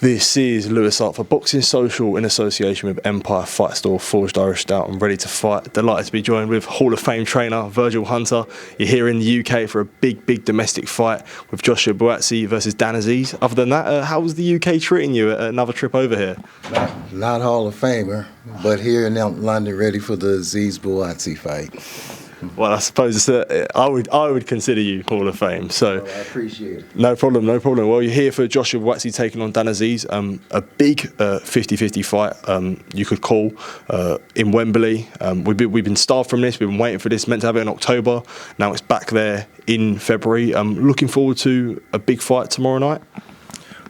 This is Lewis Hart for Boxing Social in association with Empire Fight Store, Forged Irish Stout. I'm ready to fight. Delighted to be joined with Hall of Fame trainer Virgil Hunter. You're here in the UK for a big domestic fight with Joshua Buatsi versus Dan Azeez. Other than that, how was the UK treating you at another trip over here? Not Hall of Famer, but here in London, ready for the Azeez Buatsi fight. Well, I suppose I would consider you Hall of Fame. So I appreciate it. No problem. Well, you're here for Joshua Buatsi taking on Dan Azeez. A big 50-50 fight, you could call, in Wembley. We've been starved from this. We've been waiting for this. Meant to have it in October. Now it's back there in February. Looking forward to a big fight tomorrow night.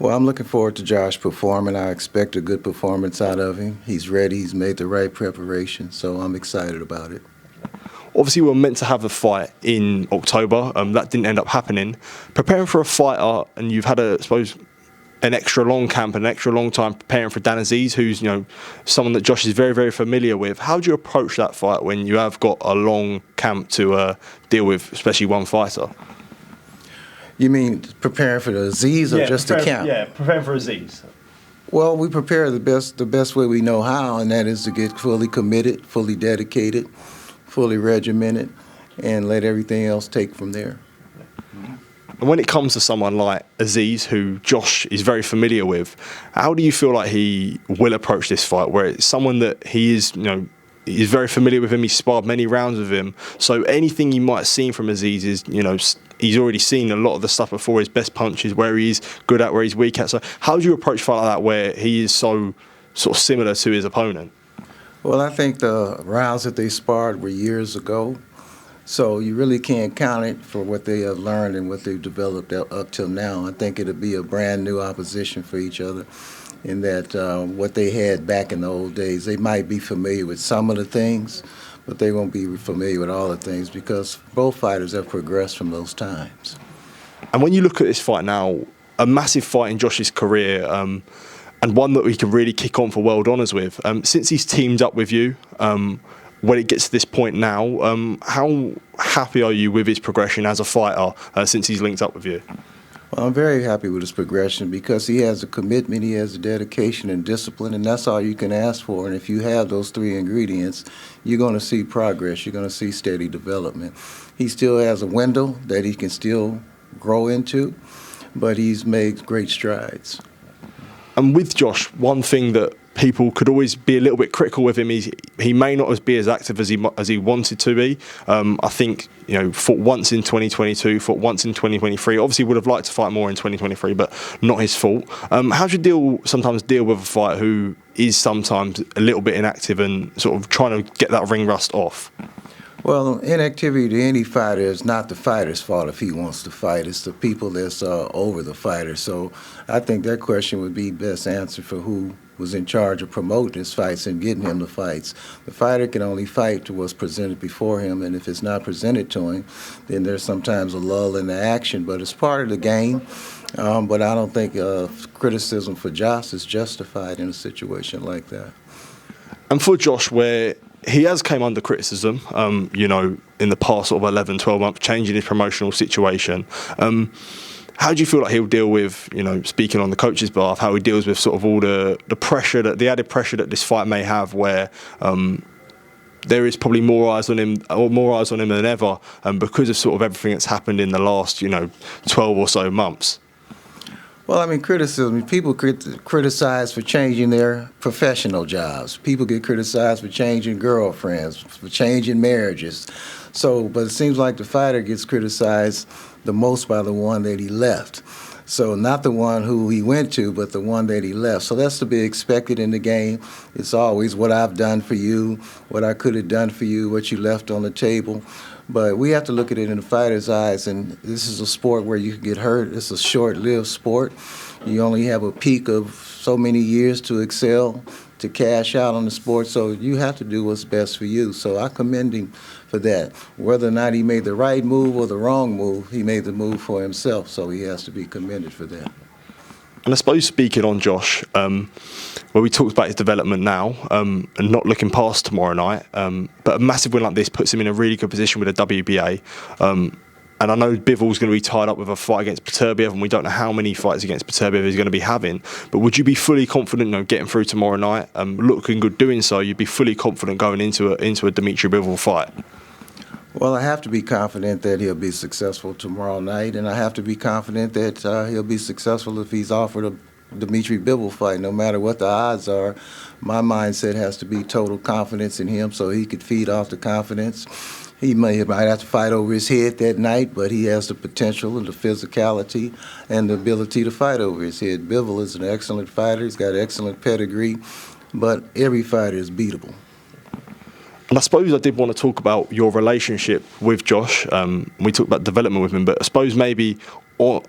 Well, I'm looking forward to Josh performing. I expect a good performance out of him. He's ready. He's made the right preparation, so I'm excited about it. Obviously, we were meant to have the fight in October. That didn't end up happening. Preparing for a fighter, and you've had an extra long camp, an extra long time preparing for Dan Azeez, who's someone that Josh is very familiar with. How do you approach that fight when you have got a long camp to deal with, especially one fighter? You mean preparing for the Azeez or just the camp? Yeah, preparing for Azeez. Well, we prepare the best way we know how, and that is to get fully committed, fully dedicated, fully regimented, and let everything else take from there. And when it comes to someone like Azeez, who Josh is very familiar with, how do you feel like he will approach this fight, where it's someone that he is, he's very familiar with him, he's sparred many rounds with him, so anything you might have seen from Azeez is, he's already seen a lot of the stuff before, his best punches, where he's good at, where he's weak at. So how do you approach a fight like that, where he is so sort of similar to his opponent? Well, I think the rounds that they sparred were years ago, so you really can't count it for what they have learned and what they've developed up till now. I think it'll be a brand new opposition for each other in that what they had back in the old days, they might be familiar with some of the things, but they won't be familiar with all the things because both fighters have progressed from those times. And when you look at this fight now, a massive fight in Josh's career, and one that we can really kick on for world honours with. Since he's teamed up with you, when it gets to this point now, how happy are you with his progression as a fighter since he's linked up with you? Well, I'm very happy with his progression because he has a commitment, he has a dedication and discipline, and that's all you can ask for. And if you have those three ingredients, you're going to see progress, you're going to see steady development. He still has a window that he can still grow into, but he's made great strides. And with Josh, one thing that people could always be a little bit critical with him is he may not be as active as he wanted to be. I think fought once in 2022, fought once in 2023. Obviously, would have liked to fight more in 2023, but not his fault. How do you sometimes deal with a fighter who is sometimes a little bit inactive and sort of trying to get that ring rust off? Well, inactivity to any fighter is not the fighter's fault if he wants to fight. It's the people that's over the fighter. So I think that question would be best answered for who was in charge of promoting his fights and getting him the fights. The fighter can only fight to what's presented before him, and if it's not presented to him, then there's sometimes a lull in the action. But it's part of the game. But I don't think criticism for Josh is justified in a situation like that. And for Josh, where he has came under criticism, in the past sort of 11, 12 months, changing his promotional situation. How do you feel like he'll deal with, speaking on the coach's behalf, how he deals with sort of all the pressure, the added pressure that this fight may have, where there is probably more eyes on him than ever, because of sort of everything that's happened in the last, 12 or so months? Well, I mean, criticism. People get criticized for changing their professional jobs. People get criticized for changing girlfriends, for changing marriages. But it seems like the fighter gets criticized the most by the one that he left. So not the one who he went to, but the one that he left. So that's to be expected in the game. It's always what I've done for you, what I could have done for you, what you left on the table. But we have to look at it in the fighter's eyes, and this is a sport where you can get hurt. It's a short-lived sport. You only have a peak of so many years to excel, to cash out on the sport, so you have to do what's best for you. So I commend him for that. Whether or not he made the right move or the wrong move, he made the move for himself, so he has to be commended for that. And I suppose speaking on Josh, where we talked about his development now, and not looking past tomorrow night, but a massive win like this puts him in a really good position with the WBA. And I know Bivol's going to be tied up with a fight against Beterbiev, and we don't know how many fights against Beterbiev he's going to be having. But would you be fully confident, getting through tomorrow night, looking good doing so? You'd be fully confident going into a Dmitry Bivol fight. Well, I have to be confident that he'll be successful tomorrow night, and I have to be confident that he'll be successful if he's offered a Dmitry Bivol fight. No matter what the odds are, my mindset has to be total confidence in him, so he could feed off the confidence. He might have to fight over his head that night, but he has the potential and the physicality and the ability to fight over his head. Bivol is an excellent fighter. He's got excellent pedigree, but every fighter is beatable. And I suppose I did want to talk about your relationship with Josh. We talked about development with him, but I suppose maybe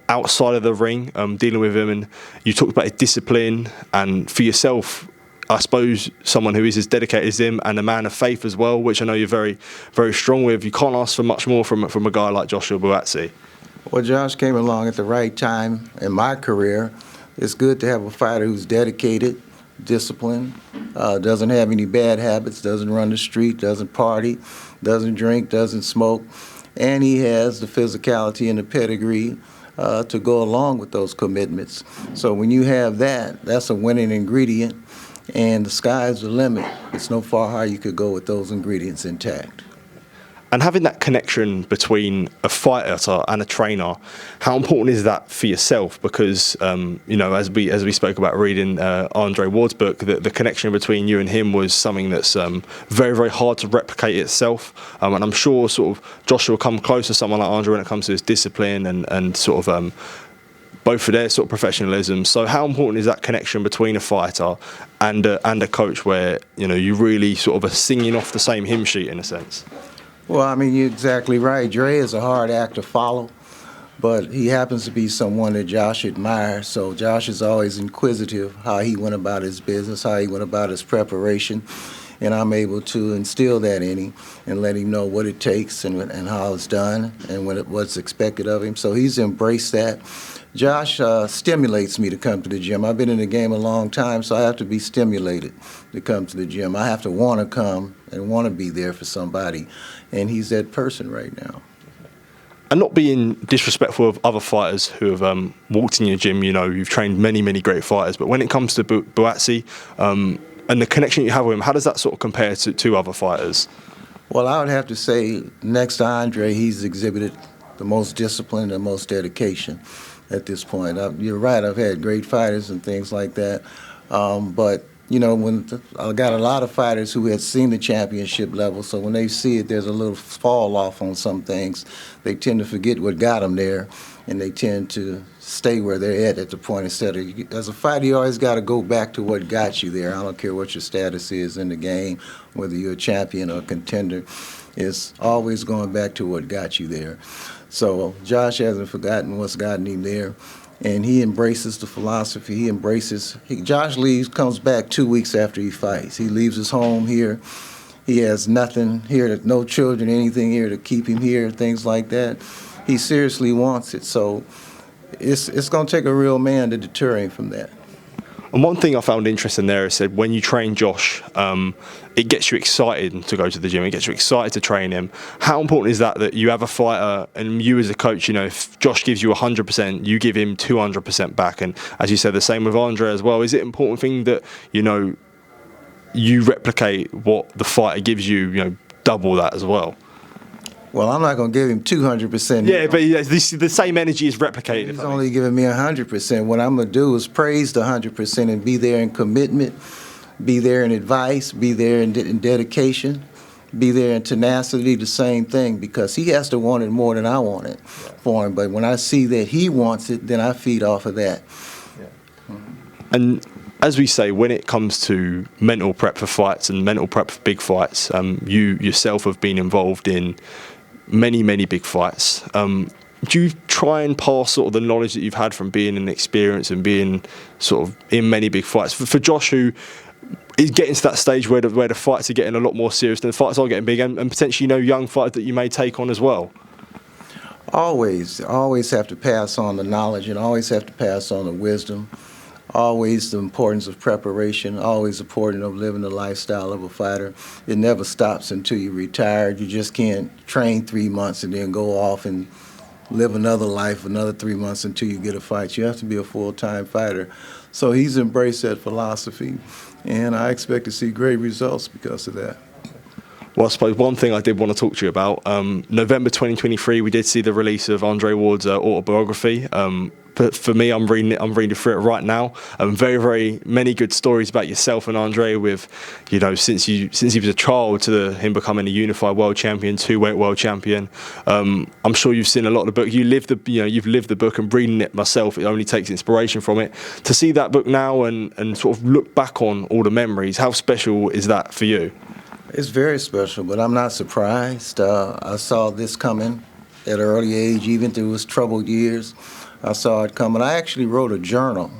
outside of the ring, dealing with him, and you talked about his discipline, and for yourself, I suppose someone who is as dedicated as him and a man of faith as well, which I know you're very, very strong with. You can't ask for much more from a guy like Joshua Buatsi. Well, Josh came along at the right time in my career. It's good to have a fighter who's dedicated, disciplined, doesn't have any bad habits, doesn't run the street, doesn't party, doesn't drink, doesn't smoke, and he has the physicality and the pedigree to go along with those commitments. So when you have that, that's a winning ingredient. And the sky's the limit. It's no far higher you could go with those ingredients intact. And having that connection between a fighter and a trainer, how important is that for yourself? Because as we spoke about reading Andre Ward's book, the connection between you and him was something that's very, very hard to replicate itself. And I'm sure sort of Joshua will come close to someone like Andre when it comes to his discipline and sort of both for their sort of professionalism. So how important is that connection between a fighter and a coach, where you really sort of are singing off the same hymn sheet in a sense? Well, I mean, you're exactly right. Dre is a hard act to follow, but he happens to be someone that Josh admires. So Josh is always inquisitive how he went about his business, how he went about his preparation, and I'm able to instill that in him and let him know what it takes and how it's done and what's expected of him. So he's embraced that. Josh stimulates me to come to the gym. I've been in the game a long time, so I have to be stimulated to come to the gym. I have to want to come and want to be there for somebody, and he's that person right now. And not being disrespectful of other fighters who have walked in your gym, you've trained many, many great fighters, but when it comes to Buatsi and the connection you have with him, how does that sort of compare to other fighters? Well, I would have to say next to Andre, he's exhibited the most discipline and most dedication at this point. You're right, I've had great fighters and things like that, but when I got a lot of fighters who had seen the championship level, so when they see it, there's a little fall off on some things. They tend to forget what got them there, and they tend to stay where they're at the point. Instead of, as a fighter, you always got to go back to what got you there. I don't care what your status is in the game, whether you're a champion or a contender. It's always going back to what got you there. So Josh hasn't forgotten what's gotten him there, and he embraces the philosophy. Josh leaves, comes back 2 weeks after he fights. He leaves his home here. He has nothing here, no children, anything here to keep him here, things like that. He seriously wants it. So it's going to take a real man to deter him from that. And one thing I found interesting there is that when you train Josh, it gets you excited to go to the gym. It gets you excited to train him. How important is that you have a fighter and you as a coach, if Josh gives you 100%, you give him 200% back. And as you said, the same with Andre as well. Is it an important thing that, you replicate what the fighter gives you, double that as well? Well, I'm not going to give him 200%. Yeah, but the same energy is replicated. He's only giving me 100%. What I'm going to do is praise the 100% and be there in commitment, be there in advice, be there in dedication, be there in tenacity, the same thing, because he has to want it more than I want it for him. But when I see that he wants it, then I feed off of that. Yeah. And as we say, when it comes to mental prep for fights and mental prep for big fights, you yourself have been involved in many, many big fights. Do you try and pass sort of the knowledge that you've had from being in experience and being sort of in many big fights? For Josh, who is getting to that stage where the fights are getting a lot more serious, and the fights are getting big, and potentially young fighters that you may take on as well? Always have to pass on the knowledge and always have to pass on the wisdom. Always the importance of preparation, always the importance of living the lifestyle of a fighter. It never stops until you're retired. You just can't train 3 months and then go off and live another life, another 3 months until you get a fight. You have to be a full-time fighter. So he's embraced that philosophy, and I expect to see great results because of that. Well, I suppose one thing I did want to talk to you about, November 2023, we did see the release of Andre Ward's autobiography. But for me, I'm reading through it right now. Very, very many good stories about yourself and Andre. With, since he was a child to him becoming a unified world champion, two-weight world champion. I'm sure you've seen a lot of the book. You've lived the book, and reading it myself, it only takes inspiration from it. To see that book now and sort of look back on all the memories, how special is that for you? It's very special, but I'm not surprised. I saw this coming at an early age, even through his troubled years. I saw it coming. I actually wrote a journal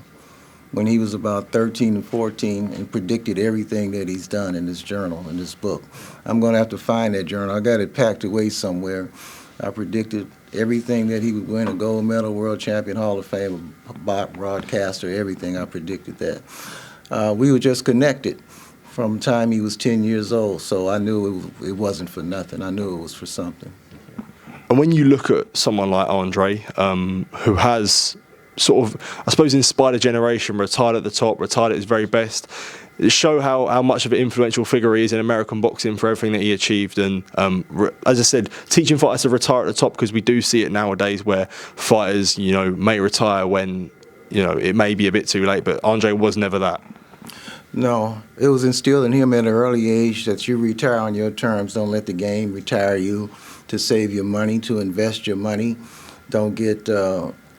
when he was about 13 and 14 and predicted everything that he's done in this journal, in this book. I'm going to have to find that journal. I got it packed away somewhere. I predicted everything that he would win, a gold medal, world champion, Hall of Fame, broadcaster, everything. I predicted that. We were just connected from the time he was 10 years old, so I knew it wasn't for nothing. I knew it was for something. And when you look at someone like Andre, who has sort of, I suppose, inspired a generation, retired at the top, retired at his very best, it shows how much of an influential figure he is in American boxing for everything that he achieved. And as I said, teaching fighters to retire at the top, because we do see it nowadays where fighters, may retire when, it may be a bit too late, but Andre was never that. No, it was instilled in him at an early age that you retire on your terms. Don't let the game retire you, to save your money, to invest your money. Don't get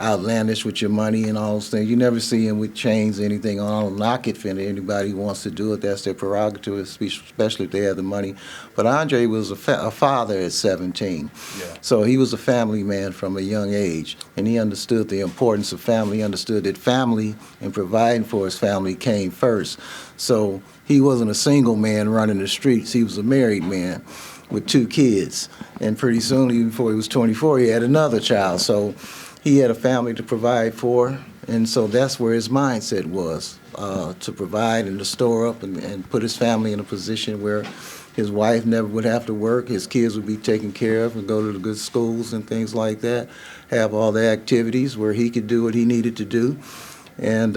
outlandish with your money and all those things. You never see him with chains or anything on. I don't knock it for anybody who wants to do it. That's their prerogative, especially if they have the money. But Andre was a father at 17. Yeah. So he was a family man from a young age, and he understood the importance of family. He understood that family and providing for his family came first. So he wasn't a single man running the streets. He was a married man with 2 kids. And pretty soon, even before he was 24, he had another child. So he had a family to provide for, and so that's where his mindset was, to provide and to store up and put his family in a position where his wife never would have to work, his kids would be taken care of and go to the good schools and things like that, have all the activities where he could do what he needed to do. And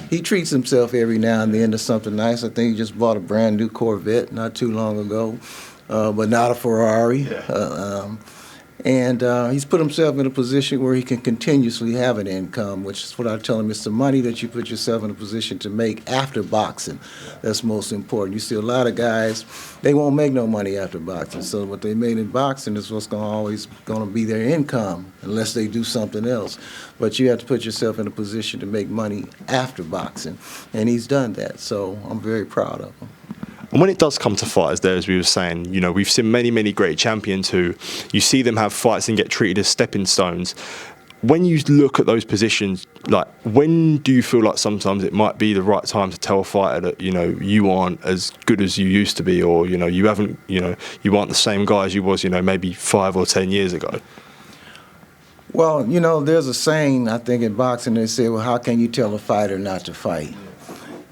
he treats himself every now and then to something nice. I think he just bought a brand new Corvette not too long ago, but not a Ferrari. Yeah. And he's put himself in a position where he can continuously have an income, which is what I tell him. It's the money that you put yourself in a position to make after boxing that's most important. You see a lot of guys, they won't make no money after boxing. So what they made in boxing is what's always going to be their income unless they do something else. But you have to put yourself in a position to make money after boxing. And he's done that. So I'm very proud of him. And when it does come to fighters there, as we were saying, we've seen many, many great champions who you see them have fights and get treated as stepping stones. When you look at those positions, like, when do you feel like sometimes it might be the right time to tell a fighter that, you aren't as good as you used to be, or, you haven't, you aren't the same guy as you was, maybe 5 or 10 years ago? Well, there's a saying, I think, in boxing, they say, well, how can you tell a fighter not to fight?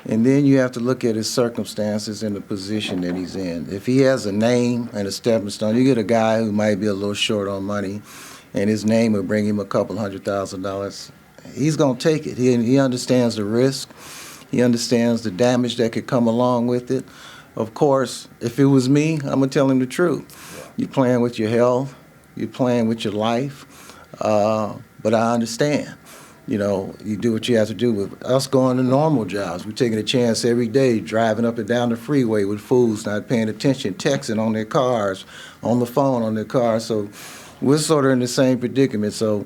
And then you have to look at his circumstances and the position that he's in. If he has a name and a stepping stone, you get a guy who might be a little short on money, and his name will bring him a couple $100,000. He's going to take it. He understands the risk. He understands the damage that could come along with it. Of course, if it was me, I'm going to tell him the truth. You're playing with your health. You're playing with your life. But I understand. You do what you have to do. With us going to normal jobs, we're taking a chance every day, driving up and down the freeway with fools not paying attention, texting on their cars, on the phone on their cars. So we're sort of in the same predicament. So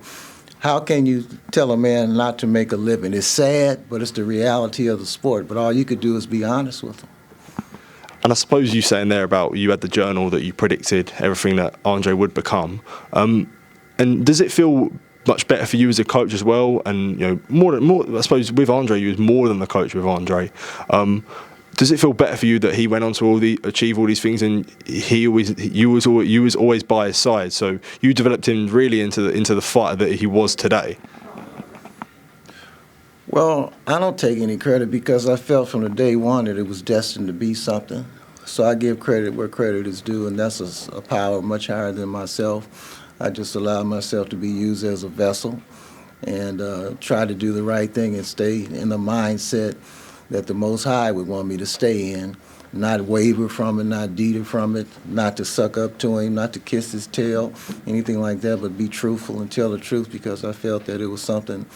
how can you tell a man not to make a living? It's sad, but it's the reality of the sport. But all you could do is be honest with him. And I suppose you saying there about you had the journal that you predicted everything that Andre would become. And does it feel much better for you as a coach as well? And more. I suppose with Andre, you was more than the coach with Andre. Does it feel better for you that he went on to achieve all these things, and you was always by his side? So you developed him really into the fighter that he was today. Well, I don't take any credit because I felt from the day one that it was destined to be something. So I give credit where credit is due, and that's a power much higher than myself. I just allowed myself to be used as a vessel and try to do the right thing and stay in the mindset that the Most High would want me to stay in, not waver from it, not deter from it, not to suck up to him, not to kiss his tail, anything like that, but be truthful and tell the truth because I felt that it was something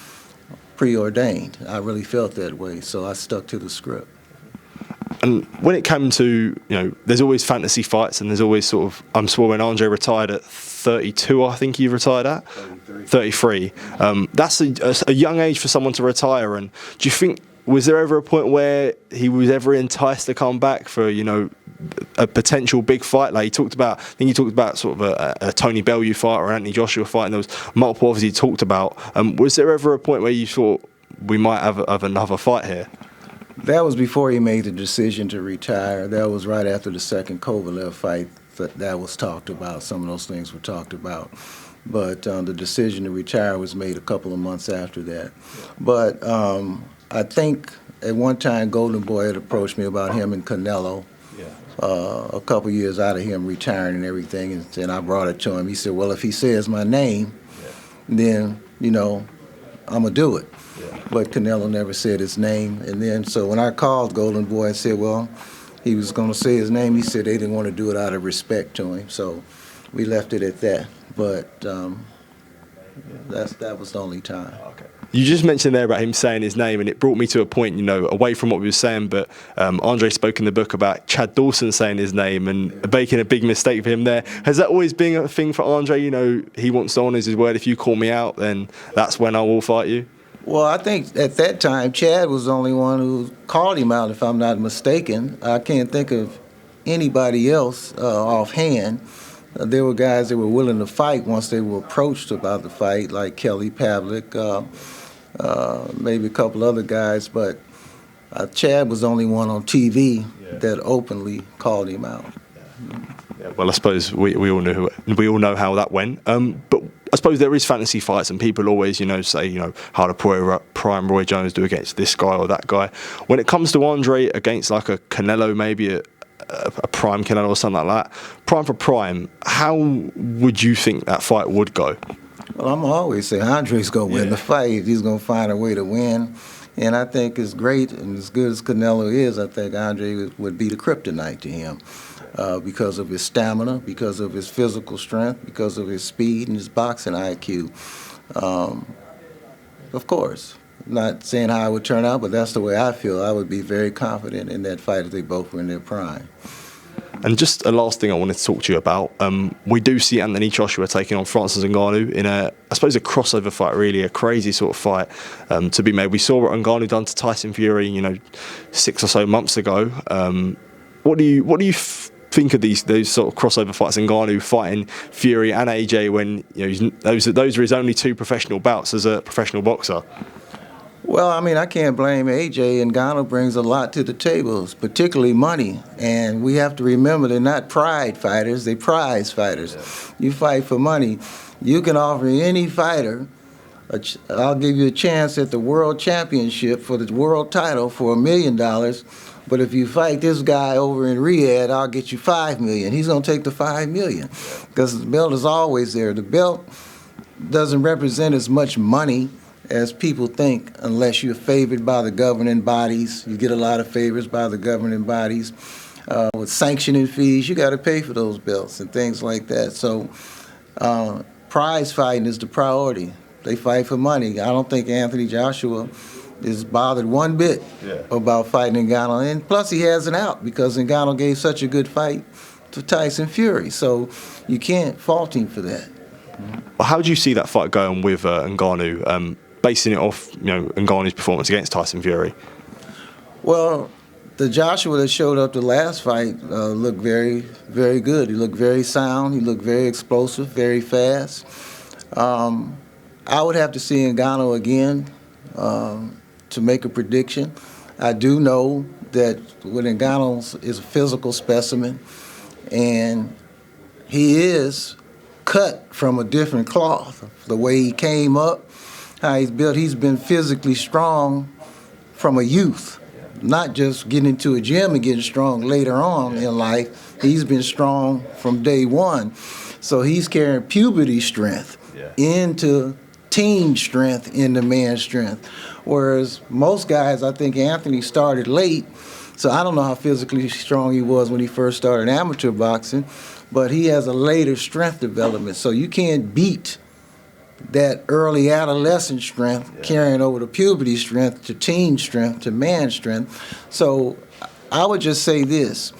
preordained. I really felt that way, so I stuck to the script. And when it came to, there's always fantasy fights and there's always sort of, I'm sure when Andre retired at 32, I think he retired at? 33. That's a young age for someone to retire. And do you think, was there ever a point where he was ever enticed to come back for, a potential big fight? Like I think you talked about sort of a Tony Bellew fight or Anthony Joshua fight, and there was multiple others he talked about. Was there ever a point where you thought we might have another fight here? That was before he made the decision to retire. That was right after the second Kovalev fight that was talked about. Some of those things were talked about. But the decision to retire was made a couple of months after that. But I think at one time Golden Boy had approached me about him and Canelo. A couple years out of him retiring and everything, and I brought it to him. He said, well, if he says my name, then, I'm going to do it. But Canelo never said his name. And then, so when I called Golden Boy and said, well, he was going to say his name, he said they didn't want to do it out of respect to him. So we left it at that. But that was the only time. Okay. You just mentioned there about him saying his name, and it brought me to a point, away from what we were saying, but Andre spoke in the book about Chad Dawson saying his name and making a big mistake for him there. Has that always been a thing for Andre? He wants to honour his word. If you call me out, then that's when I will fight you? Well, I think at that time, Chad was the only one who called him out, if I'm not mistaken. I can't think of anybody else offhand. There were guys that were willing to fight once they were approached about the fight, like Kelly Pavlik, maybe a couple other guys, but Chad was the only one on TV that openly called him out. Yeah, well, I suppose we all know how that went. But I suppose there is fantasy fights, and people always, say, how to Prime Roy Jones do against this guy or that guy. When it comes to Andre against like a Canelo, maybe a Prime Canelo or something like that, prime for prime, how would you think that fight would go? Well, I'm always say Andre's going to win the fight. He's going to find a way to win. And I think as great and as good as Canelo is, I think Andre would be the kryptonite to him because of his stamina, because of his physical strength, because of his speed and his boxing IQ. Of course, not saying how it would turn out, but that's the way I feel. I would be very confident in that fight if they both were in their prime. And just a last thing I wanted to talk to you about. We do see Anthony Joshua taking on Francis Ngannou in a crossover fight, really, a crazy sort of fight to be made. We saw what Ngannou done to Tyson Fury, 6 or so months ago. What do you think of those sort of crossover fights? Ngannou fighting Fury and AJ when those are his only 2 professional bouts as a professional boxer. Well, I can't blame AJ. Ngannou brings a lot to the table, particularly money. And we have to remember they're not pride fighters, they're prize fighters. You fight for money. You can offer any fighter, I'll give you a chance at the world championship for the world title for $1 million. But if you fight this guy over in Riyadh, I'll get you $5 million. He's going to take the $5 million because the belt is always there. The belt doesn't represent as much money as people think, unless you're favored by the governing bodies. You get a lot of favors by the governing bodies. With sanctioning fees, you got to pay for those belts and things like that. So prize fighting is the priority. They fight for money. I don't think Anthony Joshua is bothered one bit about fighting Ngannou. And plus he has an out because Ngannou gave such a good fight to Tyson Fury. So you can't fault him for that. How do you see that fight going with Ngannou? Basing it off, Ngannou's performance against Tyson Fury? Well, the Joshua that showed up the last fight looked very, very good. He looked very sound. He looked very explosive, very fast. I would have to see Ngannou again to make a prediction. I do know that Ngannou is a physical specimen, and he is cut from a different cloth. The way he came up, how he's built, he's been physically strong from a youth, not just getting into a gym and getting strong later on in life. He's been strong from day one. So he's carrying puberty strength into teen strength into man strength. Whereas most guys, I think Anthony started late, so I don't know how physically strong he was when he first started amateur boxing, but he has a later strength development. So you can't beat that early adolescent strength carrying over to puberty strength to teen strength to man strength. So I would just say this.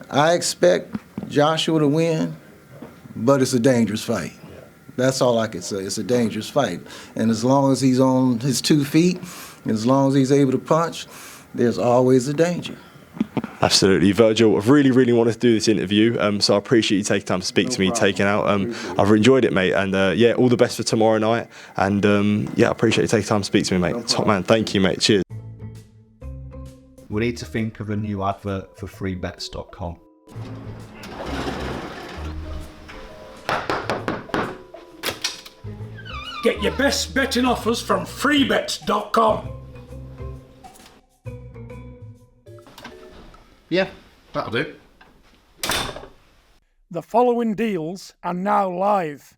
I expect Joshua to win, but it's a dangerous fight. That's all I can say. It's a dangerous fight. And as long as he's on his 2 feet, and as long as he's able to punch, there's always a danger. Absolutely, Virgil. I've really wanted to do this interview, so I appreciate you taking time to speak to me, taking out. I've enjoyed it, mate, and all the best for tomorrow night. And I appreciate you taking time to speak to me, mate. Top man, thank you, mate. Cheers. We need to think of a new advert for freebets.com. Get your best betting offers from freebets.com. Yeah, that'll do. The following deals are now live.